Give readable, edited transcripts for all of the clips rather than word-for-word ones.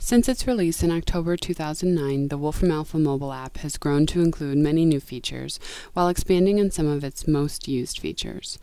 Since its release in October 2009, the Wolfram Alpha mobile app has grown to include many new features, while expanding on some of its most used features.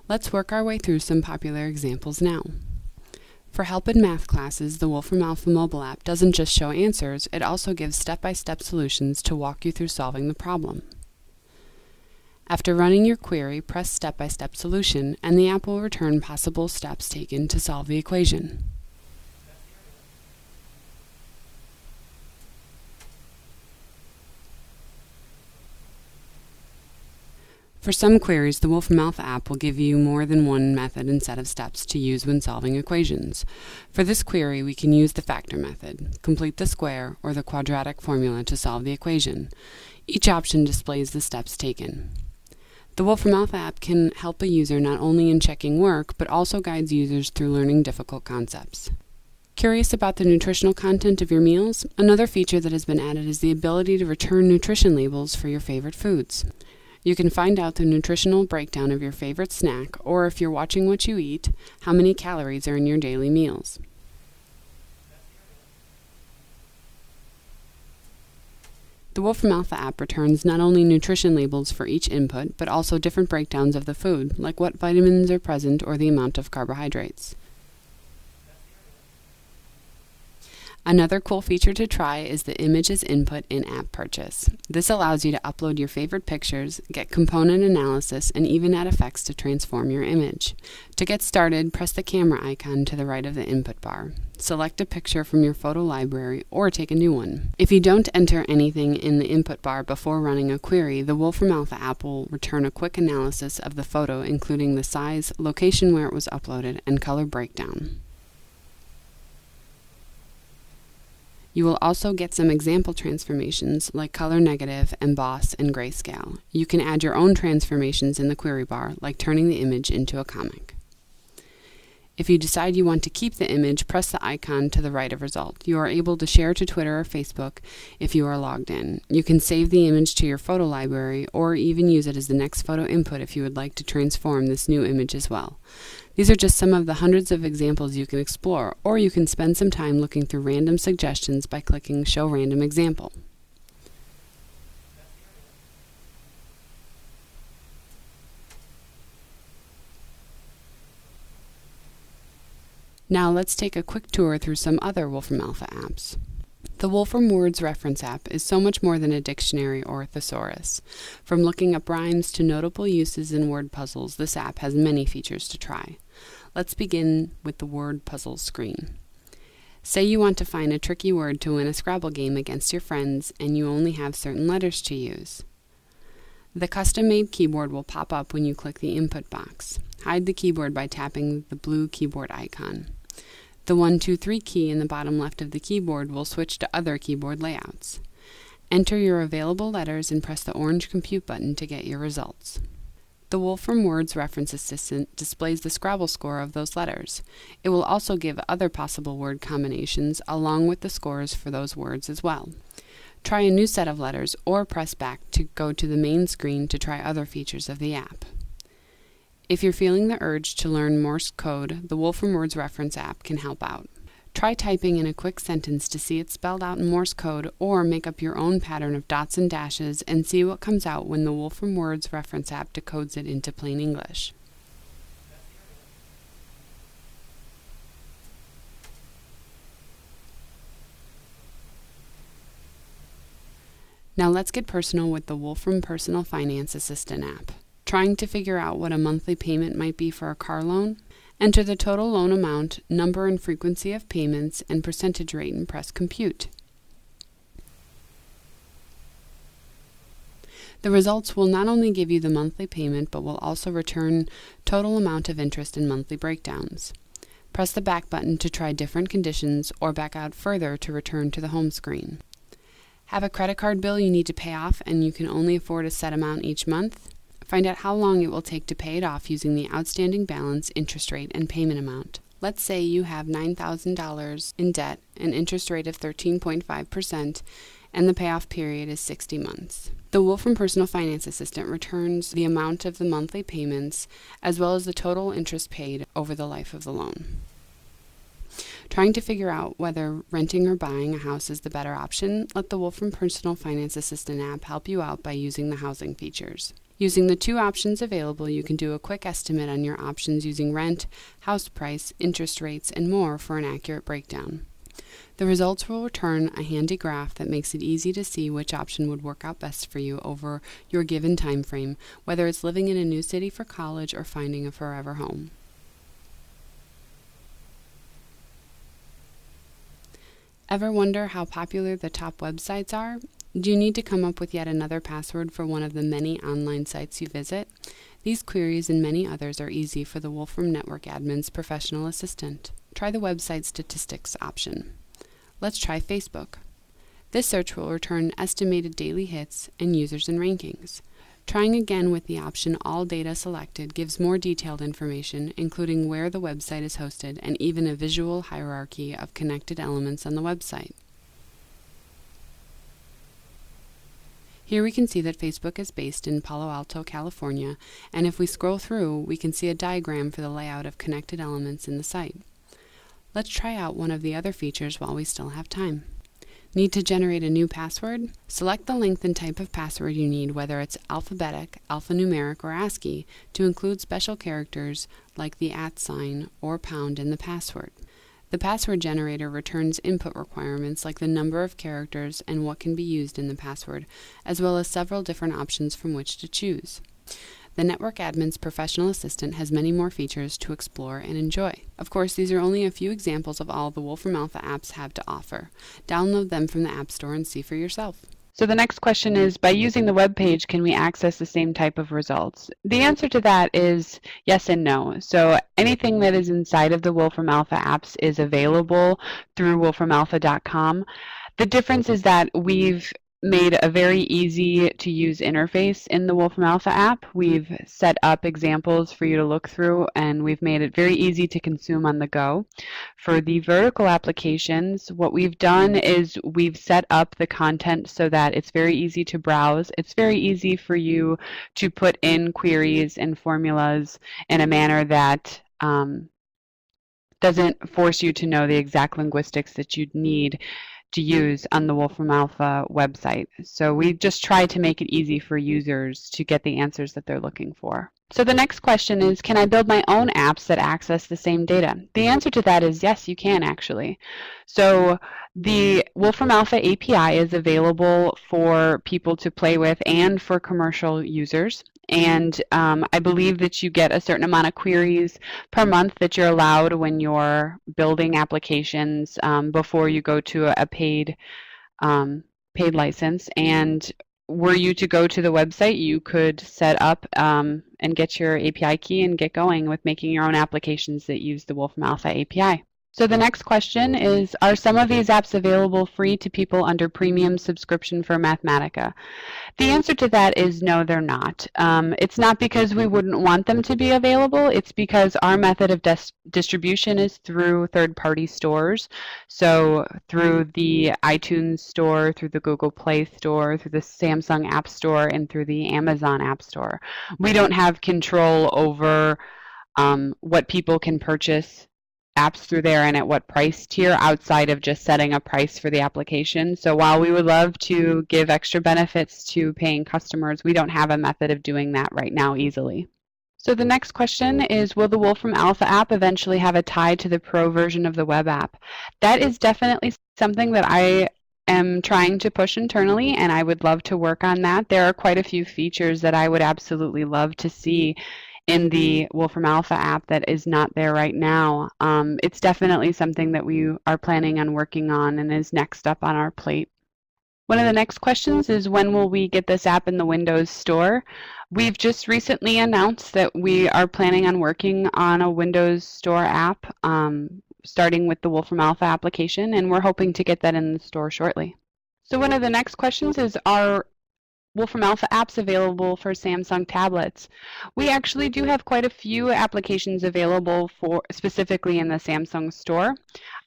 Let's work our way through some popular examples now. For help in math classes, the Wolfram Alpha mobile app doesn't just show answers, it also gives step-by-step solutions to walk you through solving the problem. After running your query, press Step-by-Step Solution, and the app will return possible steps taken to solve the equation. For some queries, the Wolfram Alpha app will give you more than one method and set of steps to use when solving equations. For this query, we can use the factor method, complete the square, or the quadratic formula to solve the equation. Each option displays the steps taken. The Wolfram Alpha app can help a user not only in checking work, but also guides users through learning difficult concepts. Curious about the nutritional content of your meals? Another feature that has been added is the ability to return nutrition labels for your favorite foods. You can find out the nutritional breakdown of your favorite snack, or if you're watching what you eat, how many calories are in your daily meals. The Wolfram Alpha app returns not only nutrition labels for each input, but also different breakdowns of the food, like what vitamins are present or the amount of carbohydrates. Another cool feature to try is the Images Input in-app purchase. This allows you to upload your favorite pictures, get component analysis, and even add effects to transform your image. To get started, press the camera icon to the right of the input bar. Select a picture from your photo library or take a new one. If you don't enter anything in the input bar before running a query, the Wolfram Alpha app will return a quick analysis of the photo, including the size, location where it was uploaded, and color breakdown. You will also get some example transformations like color negative, emboss, and grayscale. You can add your own transformations in the query bar, like turning the image into a comic. If you decide you want to keep the image, press the icon to the right of result. You are able to share to Twitter or Facebook if you are logged in. You can save the image to your photo library, or even use it as the next photo input if you would like to transform this new image as well. These are just some of the hundreds of examples you can explore, or you can spend some time looking through random suggestions by clicking Show Random Example. Now let's take a quick tour through some other Wolfram Alpha apps. The Wolfram Reference App is so much more than a dictionary or a thesaurus. From looking up rhymes to notable uses in word puzzles, this app has many features to try. Let's begin with the word puzzle screen. Say you want to find a tricky word to win a Scrabble game against your friends, and you only have certain letters to use. The custom-made keyboard will pop up when you click the input box. Hide the keyboard by tapping the blue keyboard icon. The 1, 2, 3 key in the bottom left of the keyboard will switch to other keyboard layouts. Enter your available letters and press the orange compute button to get your results. The Wolfram Words Reference Assistant displays the Scrabble score of those letters. It will also give other possible word combinations along with the scores for those words as well. Try a new set of letters or press back to go to the main screen to try other features of the app. If you're feeling the urge to learn Morse code, the Wolfram Words Reference app can help out. Try typing in a quick sentence to see it spelled out in Morse code, or make up your own pattern of dots and dashes and see what comes out when the Wolfram Words Reference app decodes it into plain English. Now let's get personal with the Wolfram Personal Finance Assistant app. Trying to figure out what a monthly payment might be for a car loan? Enter the total loan amount, number and frequency of payments, and percentage rate and press Compute. The results will not only give you the monthly payment, but will also return total amount of interest and monthly breakdowns. Press the back button to try different conditions, or back out further to return to the home screen. Have a credit card bill you need to pay off and you can only afford a set amount each month? Find out how long it will take to pay it off using the outstanding balance, interest rate, and payment amount. Let's say you have $9,000 in debt, an interest rate of 13.5%, and the payoff period is 60 months. The Wolfram Personal Finance Assistant returns the amount of the monthly payments, as well as the total interest paid over the life of the loan. Trying to figure out whether renting or buying a house is the better option? Let the Wolfram Personal Finance Assistant app help you out by using the housing features. Using the two options available, you can do a quick estimate on your options using rent, house price, interest rates, and more for an accurate breakdown. The results will return a handy graph that makes it easy to see which option would work out best for you over your given time frame, whether it's living in a new city for college or finding a forever home. Ever wonder how popular the top websites are? Do you need to come up with yet another password for one of the many online sites you visit? These queries and many others are easy for the Wolfram Network Admin's professional assistant. Try the website statistics option. Let's try Facebook. This search will return estimated daily hits and users and rankings. Trying again with the option All Data Selected gives more detailed information, including where the website is hosted and even a visual hierarchy of connected elements on the website. Here we can see that Facebook is based in Palo Alto, California, and if we scroll through, we can see a diagram for the layout of connected elements in the site. Let's try out one of the other features while we still have time. Need to generate a new password? Select the length and type of password you need, whether it's alphabetic, alphanumeric, or ASCII, to include special characters like the @ or pound in the password. The password generator returns input requirements like the number of characters and what can be used in the password, as well as several different options from which to choose. The Network Admin's professional assistant has many more features to explore and enjoy. Of course, these are only a few examples of all the Wolfram Alpha apps have to offer. Download them from the App Store and see for yourself. So the next question is, by using the web page, can we access the same type of results? The answer to that is yes and no. So anything that is inside of the Wolfram Alpha apps is available through wolframalpha.com. The difference is that we've made a very easy to use interface in the Wolfram Alpha app. We've set up examples for you to look through, and we've made it very easy to consume on the go. For the vertical applications, what we've done is we've set up the content so that it's very easy to browse. It's very easy for you to put in queries and formulas in a manner that doesn't force you to know the exact linguistics that you'd need to use on the Wolfram Alpha website. So we just try to make it easy for users to get the answers that they're looking for. So the next question is, can I build my own apps that access the same data? The answer to that is yes, you can actually. So the Wolfram Alpha API is available for people to play with and for commercial users. And I believe that you get a certain amount of queries per month that you're allowed when you're building applications before you go to a paid license. And were you to go to the website, you could set up and get your API key and get going with making your own applications that use the Wolfram Alpha API. So the next question is, are some of these apps available free to people under premium subscription for Mathematica? The answer to that is no, they're not. It's not because we wouldn't want them to be available. It's because our method of distribution is through third-party stores. So through the iTunes Store, through the Google Play Store, through the Samsung App Store, and through the Amazon App Store. We don't have control over what people can purchase apps through there and at what price tier outside of just setting a price for the application. So while we would love to give extra benefits to paying customers, we don't have a method of doing that right now easily. So the next question is, will the Wolfram Alpha app eventually have a tie to the pro version of the web app? That is definitely something that I am trying to push internally, and I would love to work on that. There are quite a few features that I would absolutely love to see in the Wolfram Alpha app that is not there right now. It's definitely something that we are planning on working on and is next up on our plate. One of the next questions is, when will we get this app in the Windows Store? We've just recently announced that we are planning on working on a Windows Store app, starting with the Wolfram Alpha application, and we're hoping to get that in the store shortly. So one of the next questions is, are Wolfram Alpha apps available for Samsung tablets? We actually do have quite a few applications available for specifically in the Samsung store.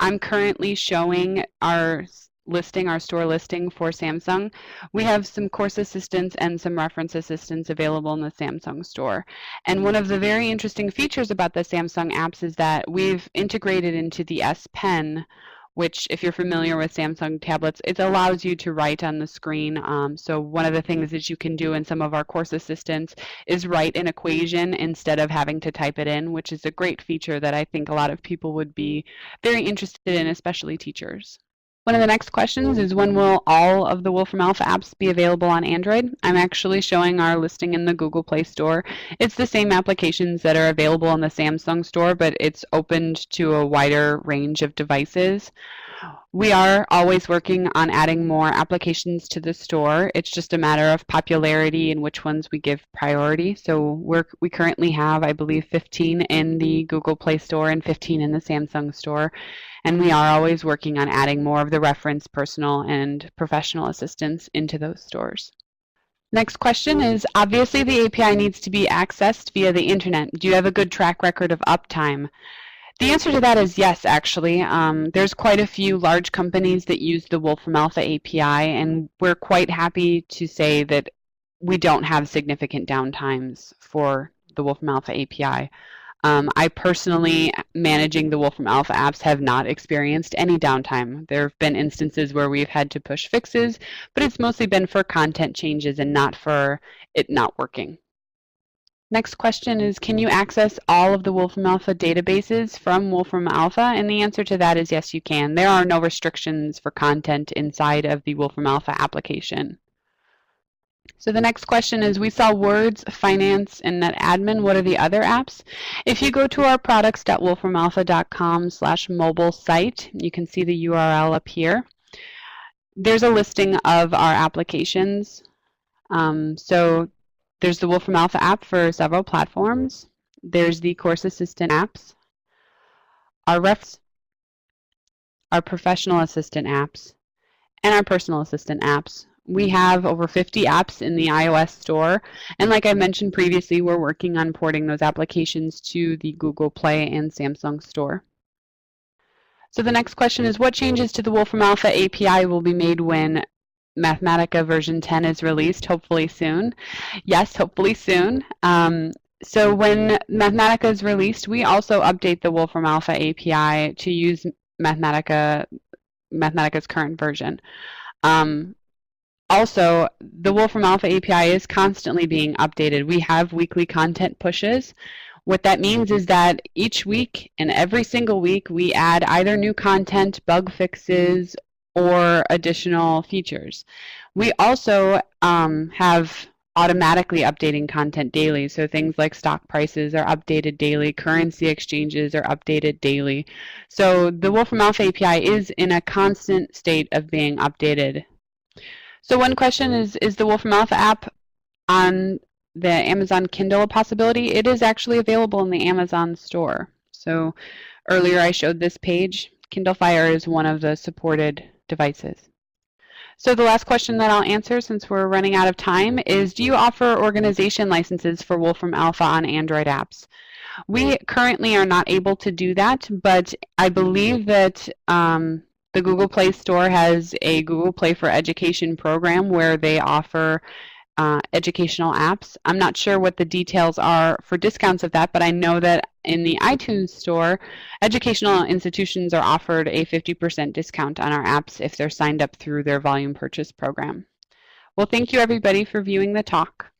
I'm currently showing our listing, our store listing for Samsung, we have some course assistance and some reference assistance available in the Samsung store. And one of the very interesting features about the Samsung apps is that we've integrated into the S Pen, which, if you're familiar with Samsung tablets, it allows you to write on the screen. So one of the things that you can do in some of our course assistants is write an equation instead of having to type it in, which is a great feature that I think a lot of people would be very interested in, especially teachers. One of the next questions is, when will all of the Wolfram Alpha apps be available on Android? I'm actually showing our listing in the Google Play Store. It's the same applications that are available in the Samsung store, but it's opened to a wider range of devices. We are always working on adding more applications to the store. It's just a matter of popularity and which ones we give priority. So we currently have, I believe, 15 in the Google Play Store and 15 in the Samsung store. And we are always working on adding more of the reference, personal, and professional assistance into those stores. Next question is, obviously the API needs to be accessed via the internet. Do you have a good track record of uptime? The answer to that is yes, actually. There's quite a few large companies that use the Wolfram Alpha API, and we're quite happy to say that we don't have significant downtimes for the Wolfram Alpha API. I personally, managing the Wolfram Alpha apps, have not experienced any downtime. There have been instances where we've had to push fixes, but it's mostly been for content changes and not for it not working. Next question is, can you access all of the Wolfram Alpha databases from Wolfram Alpha? And the answer to that is yes, you can. There are no restrictions for content inside of the Wolfram Alpha application. So the next question is, we sell Words, Finance, and NetAdmin. What are the other apps? If you go to our products.wolframalpha.com/mobile site, you can see the URL up here. There's a listing of our applications. So there's the Wolfram Alpha app for several platforms. There's the Course Assistant apps, our refs, our Professional Assistant apps, and our Personal Assistant apps. We have over 50 apps in the iOS store, and like I mentioned previously, we're working on porting those applications to the Google Play and Samsung store. So the next question is, what changes to the Wolfram Alpha API will be made when Mathematica version 10 is released, hopefully soon? Yes, hopefully soon. So when Mathematica is released, we also update the Wolfram Alpha API to use Mathematica's current version. Also, the Wolfram Alpha API is constantly being updated. We have weekly content pushes. What that means is that each week and every single week we add either new content, bug fixes, or additional features. We also have automatically updating content daily. So things like stock prices are updated daily, currency exchanges are updated daily. So the Wolfram Alpha API is in a constant state of being updated. So one question is the Wolfram Alpha app on the Amazon Kindle a possibility? It is actually available in the Amazon store. So earlier I showed this page. Kindle Fire is one of the supported devices. So the last question that I'll answer, since we're running out of time, is, do you offer organization licenses for Wolfram Alpha on Android apps? We currently are not able to do that, but I believe that the Google Play Store has a Google Play for Education program where they offer educational apps. I'm not sure what the details are for discounts of that, but I know that in the iTunes store, educational institutions are offered a 50% discount on our apps if they're signed up through their volume purchase program. Well, thank you everybody for viewing the talk.